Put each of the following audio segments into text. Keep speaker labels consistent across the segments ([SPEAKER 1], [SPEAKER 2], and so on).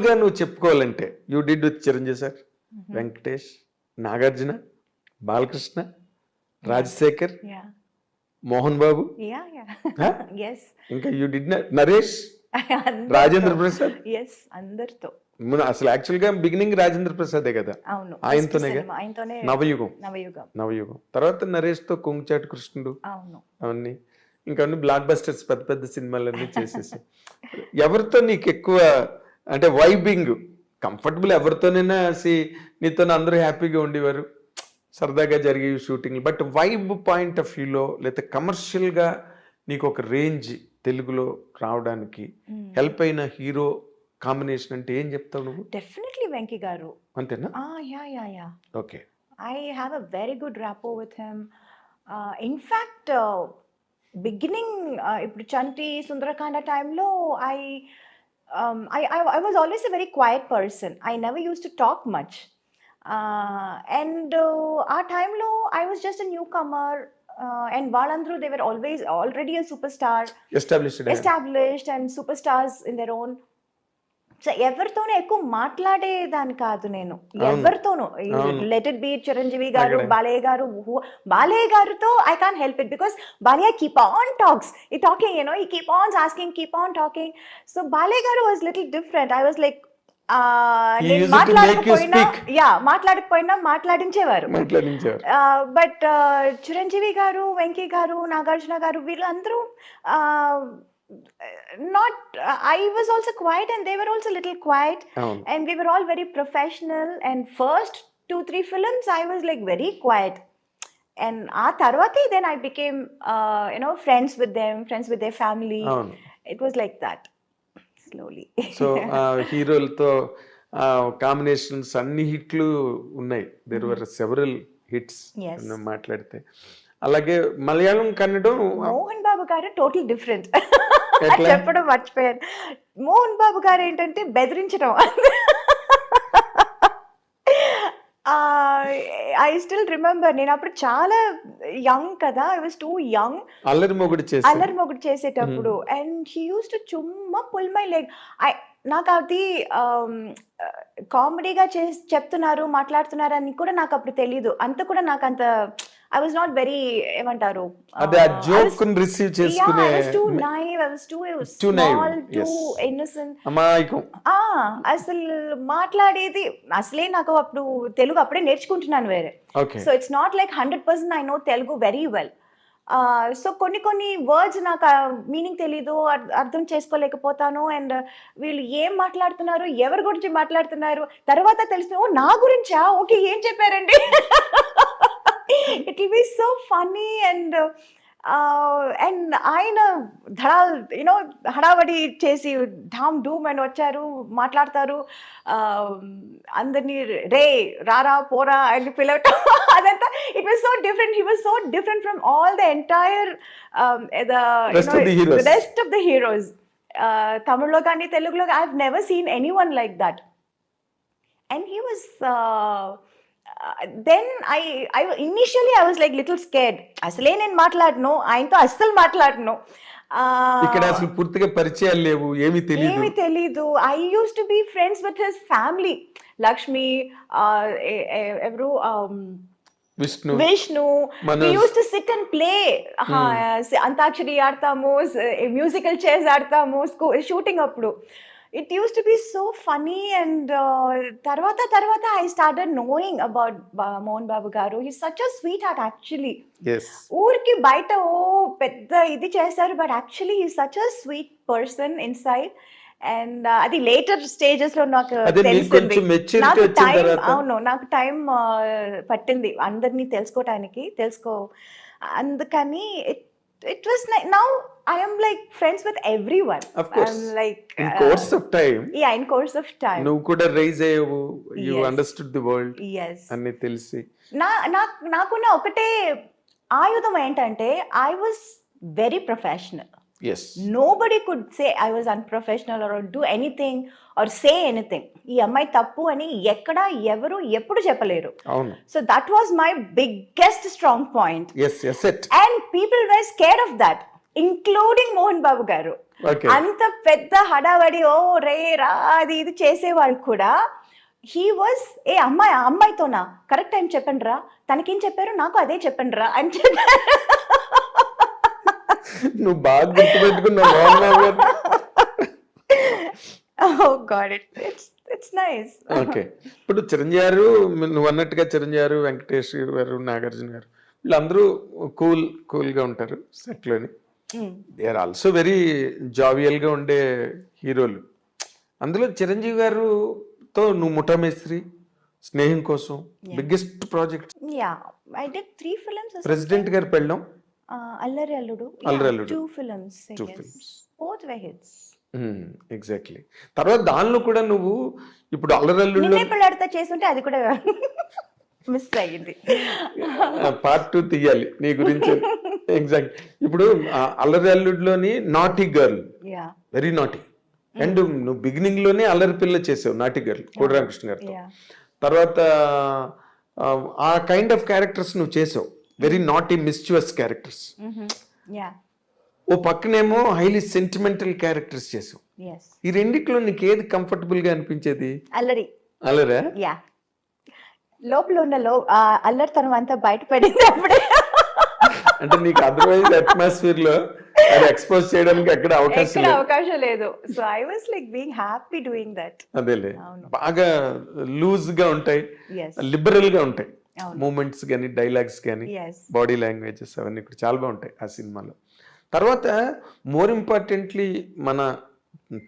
[SPEAKER 1] గా నువ్వు చెప్పుకోవాలంటే you did with Chiranjeevi sir, Venkatesh, Nagarjuna, Balakrishna, Rajasekhar,
[SPEAKER 2] Yeah.
[SPEAKER 1] Mohan Babu,
[SPEAKER 2] Yeah. Yes.
[SPEAKER 1] ఇంకా you did Naresh, Rajendra Prasad.
[SPEAKER 2] Yes, అందరితో.
[SPEAKER 1] అసలు యాక్చువల్ గా బిగినింగ్ రాజేంద్ర ప్రసాదే కదా,
[SPEAKER 2] అవును,
[SPEAKER 1] ఆయనతోనే నవయుగం తర్వాత నరేష్ తో కొంగుచాటు కృష్ణుడు,
[SPEAKER 2] అవును,
[SPEAKER 1] అవన్నీ ఇంకా అన్ని బ్లాక్ బస్టర్స్, పెద్ద పెద్ద సినిమాలన్నీ చేసేసి. ఎవరితో నీకు ఎక్కువ అంటే వైబింగ్ కంఫర్టబుల్? ఎవరితోనైనా నీతో అందరూ హ్యాపీగా ఉండేవారు, సరదాగా జరిగే shooting. But vibe point of వ్యూలో లేకపోతే కమర్షియల్గా నీకు ఒక రేంజ్ తెలుగులో రావడానికి హెల్ప్ అయిన హీరో కాంబినేషన్ అంటే ఏం చెప్తావు నువ్వు?
[SPEAKER 2] డెఫినెట్లీ వెంకీ గారు.
[SPEAKER 1] అంతేనా?
[SPEAKER 2] Yeah.
[SPEAKER 1] Okay.
[SPEAKER 2] I have a very good rapport with him. In fact, beginning ఇప్పుడు చంటి సుందరకాండ టైంలో I was always a very quiet person. I never used to talk much. And ఆ టైంలో I was just a newcomer. And వాళ్ళందరూ they were already a superstar, established and superstars in their own. So ఎవరితోనూ ఎక్కువ మాట్లాడేదాన్ని కాదు నేను, ఎవరితోనూ. Let it be Chiranjeevi గారు, బాలయ్య గారితో I can't help it because Balayya keep on talks, ఈ టాకింగ్ ఈ keep on asking, keep on talking. So Balayya గారు was little different. I was like మాట్లాడకపోయినా మాట్లాడించేవారు. బట్ చిరంజీవి గారు, వెంకీ గారు, నాగార్జున గారు వీళ్ళందరూ not I was also quiet and they were also a little quiet, and we were all very professional. And first 2-3 films I was like very quiet, and aa tarvati then I became friends with them, friends with their family. It was like that slowly.
[SPEAKER 1] So హీరోలతో combinations అన్ని హిట్లు ఉన్నాయి. there were several hits మాట్లాడితే. అలాగే మలయాళం, కన్నడం,
[SPEAKER 2] మోహన్ బాబు గారు total different. చెప్పడం మర్చిపోయాను. మోహన్ బాబు గారు ఏంటంటే బెదిరించడం. ఐ స్టిల్ రిమెంబర్, నేను అప్పుడు చాలా యంగ్ కదా, I was two young. Allari Mogudu చేసేటప్పుడు అండ్ హీ యూస్ టు చుమ్మా పుల్ మై లెగ్. నాకు అది కామెడీగా చెప్తున్నారు, మాట్లాడుతున్నారు అని కూడా నాకు అప్పుడు తెలీదు. అంత కూడా నాకు అంత I was not very ఏమంటారు,
[SPEAKER 1] joke రిసీవ్ చేసుకునే.
[SPEAKER 2] I was too naive, I was too small, too innocent.
[SPEAKER 1] అమాయకం.
[SPEAKER 2] అసలు మాట్లాడేది అసలే నాకు అప్పుడు తెలుగు అప్పుడే నేర్చుకుంటున్నాను వేరే. So it's not like 100% I know Telugu very well. So కొన్ని వర్డ్స్ నాకు మీనింగ్ తెలీదు, అర్థం చేసుకోలేకపోతాను. అండ్ వీళ్ళు ఏం మాట్లాడుతున్నారు, ఎవరి గురించి మాట్లాడుతున్నారు తర్వాత తెలిసిన, ఓ నా గురించా, ఓకే ఏం చెప్పారండి. It will be so funny and ఆయన హడావడి చేసి ఢామ్ డూమ్ అని వచ్చారు, మాట్లాడతారు, అందరినీ రే రారా పోరా అని పిలవటం, అదంతా. It was so different. He was so different from all the entire rest of the heroes. తమిళ్లో కానీ తెలుగులో I have never seen anyone like that. And he was then I initially I was like little scared. అసలే నేను మాట్లాడను, ఆయనతో అస్సలు మాట్లాడను.
[SPEAKER 1] ఇక్కడ అసలు పూర్తిగా పరిచయాలు లేవు, ఏమీ తెలీదు.
[SPEAKER 2] I used to be friends with his family, Lakshmi, ఎవరు, Vishnu. We used to sit and play. Antakshari ఆడతాము, మ్యూజికల్ చైర్స్ ఆడతాము షూటింగ్ అప్పుడు. It used to be so funny. And tarvata I started knowing about Mohan Babu garu. He's such a sweetheart actually.
[SPEAKER 1] Yes.
[SPEAKER 2] Urki baita pedda idi chesaru, but actually he's such a sweet person inside. And adi later stages lo నాకు తెలిసింది. నాకు time పట్టింది అందరినీ తెలుసుకోవటానికి. అందుకని it was like, now I am like friends with everyone.
[SPEAKER 1] Of course.
[SPEAKER 2] I'm like
[SPEAKER 1] in course of time.
[SPEAKER 2] Yeah, in course of time.
[SPEAKER 1] నువ్వు కూడా rise అయ్యావు, you understood the world.
[SPEAKER 2] Yes.
[SPEAKER 1] అన్ని తెలిసి.
[SPEAKER 2] నాకున్న ఒకటే ఆయుధం ఏంటంటే I was very professional.
[SPEAKER 1] Yes.
[SPEAKER 2] Nobody could say I was unprofessional or do anything or say anything. ఈ అమ్మాయి తప్పు అని ఎక్కడ ఎవరు ఎప్పుడు చెప్పలేరు.
[SPEAKER 1] అవును.
[SPEAKER 2] So that was my biggest strong point.
[SPEAKER 1] Yes, it.
[SPEAKER 2] And people were scared of that, including Mohan Babu garu.
[SPEAKER 1] Okay.
[SPEAKER 2] అంత పెద్ద హడావడి ఓ రే రా అది ఇది చేసేవాళ్ళు కూడా హీ వాజ్ ఏ అమ్మాయి ఆ అమ్మాయితోనా కరెక్ట్ టైం చెప్పండి రా తనకేం చెప్పారు నాకు అదే చెప్పండి రా అని చెప్పారు.
[SPEAKER 1] నువ్వు బాగా గుర్తుపెట్టుకున్నావు, బాగున్నావు కదా.
[SPEAKER 2] Oh God, it's nice.
[SPEAKER 1] Okay. ఇప్పుడు చిరంజీవి గారు, నువ్వు అన్నట్టుగా చిరంజీవి గారు, వెంకటేష్ గారు, నాగార్జున గారు వీళ్ళందరూ కూల్గా ఉంటారు సెట్లోని. దే ఆర్ ఆల్సో వెరీ జావియల్గా ఉండే హీరోలు. అందులో చిరంజీవి గారుతో నువ్వు ముఠామేస్త్రి, స్నేహం కోసం, biggest project,
[SPEAKER 2] Yeah, I did 3 films.
[SPEAKER 1] President గారు పెళ్ళం,
[SPEAKER 2] Allari Alludu.
[SPEAKER 1] Allari Alludu.
[SPEAKER 2] 2 films, I
[SPEAKER 1] 2
[SPEAKER 2] guess.
[SPEAKER 1] films.
[SPEAKER 2] Both were hits.
[SPEAKER 1] Exactly. తర్వాత దానిలో కూడా నువ్వు ఇప్పుడు అల్లరల్లుల్లో
[SPEAKER 2] నిన్నే పెళ్ళాడితే చేస్తుంటే అది కూడా మిస్ అయ్యింది.
[SPEAKER 1] పార్ట్ 2 తీయాలి నీ గురించి. ఎగ్జాక్ట్. ఇప్పుడు అల్లరి అల్లుడిలోని naughty girl,
[SPEAKER 2] Yeah,
[SPEAKER 1] very naughty. And నువ్వు బిగినింగ్ లోనే అల్లరి పిల్ల చేసావు, నాటీ గర్ల్, కోడి రామకృష్ణ గారితో.
[SPEAKER 2] yeah.
[SPEAKER 1] తర్వాత ఆ కైండ్ ఆఫ్ క్యారెక్టర్స్ నువ్వు చేసావు, very naughty mischievous characters.
[SPEAKER 2] Yeah,
[SPEAKER 1] ఓ పక్కనేమో హైలీ సెంటిమెంటల్ క్యారెక్టర్స్ చేసావు.
[SPEAKER 2] yes.
[SPEAKER 1] ఈ రెండిట్లో నీకు ఏది కంఫర్టబుల్ గా అనిపించేది?
[SPEAKER 2] అల్లరి.
[SPEAKER 1] అల్లరా?
[SPEAKER 2] Yeah. లోపల ఉన్న అల్లరితనం అంతా బయటపడింది అప్పుడే.
[SPEAKER 1] అంటే నీకు అదర్వైజ్ అట్మాస్ఫియర్ లో అది ఎక్స్పోజ్ చేయడానికి ఎక్కడ అవకాశం
[SPEAKER 2] ఎక్కడ
[SPEAKER 1] లేదు.
[SPEAKER 2] అవకాశం లేదు. So I was like being happy doing that.
[SPEAKER 1] అదేలే,
[SPEAKER 2] అవును.
[SPEAKER 1] బాగా లూజ్ గా ఉంటాయి,
[SPEAKER 2] Yes.
[SPEAKER 1] లిబరల్ గా ఉంటాయి
[SPEAKER 2] అవును.
[SPEAKER 1] మూమెంట్స్ కానీ, డైలాగ్స్ కానీ,
[SPEAKER 2] Yes.
[SPEAKER 1] బాడీ లాంగ్వేజెస్ అవన్నీ కూడా చాలా బాగుంటాయి ఆ సినిమాలో. తర్వాత మోర్ ఇంపార్టెంట్లీ మన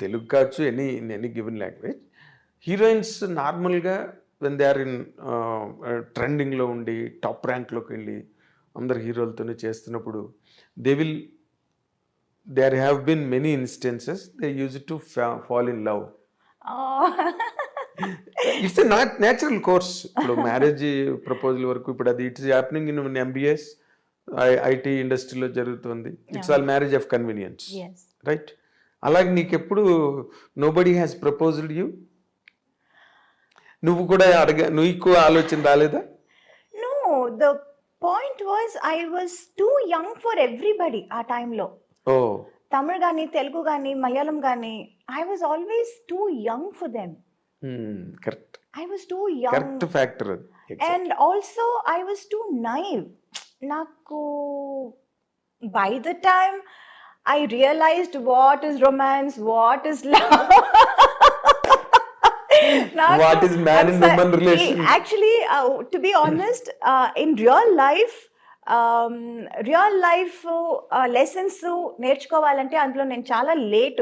[SPEAKER 1] తెలుగు కావచ్చు, ఎనీ గివెన్ లాంగ్వేజ్, హీరోయిన్స్ నార్మల్గా వెన్ దే ఆర్ ఇన్ ట్రెండింగ్లో ఉండి టాప్ ర్యాంక్లోకి వెళ్ళి అందరు హీరోలతోనే చేస్తున్నప్పుడు there have been many instances they use to fall in love.
[SPEAKER 2] Oh.
[SPEAKER 1] It's not natural course. ఇప్పుడు మ్యారేజ్ ప్రపోజల్ వరకు ఇప్పుడు అది it's happening in MNCs, IT ఇండస్ట్రీలో జరుగుతుంది. It's all marriage of convenience,
[SPEAKER 2] Yes.
[SPEAKER 1] Right? అలాగే నీకెప్పుడు నోబడీ హ్యాస్ ప్రపోజ్డ్ యూ? నువ్వు కూడా నీకు ఆలోచన రాలేదా?
[SPEAKER 2] No, the point was I was too young for everybody ఆ టైంలో.
[SPEAKER 1] ఓ,
[SPEAKER 2] తమిళ్ కానీ, తెలుగు కానీ, మలయాళం కానీ, I was always too young for them.
[SPEAKER 1] Correct,
[SPEAKER 2] I was too young.
[SPEAKER 1] Correct factor అది.
[SPEAKER 2] And also I was too naive. నాకు by the time I realized what is romance, what is love.
[SPEAKER 1] What is man and woman relation?
[SPEAKER 2] Actually, to be honest, in real life lessons నేర్చుకోవాలంటే అందులో నేను చాలా late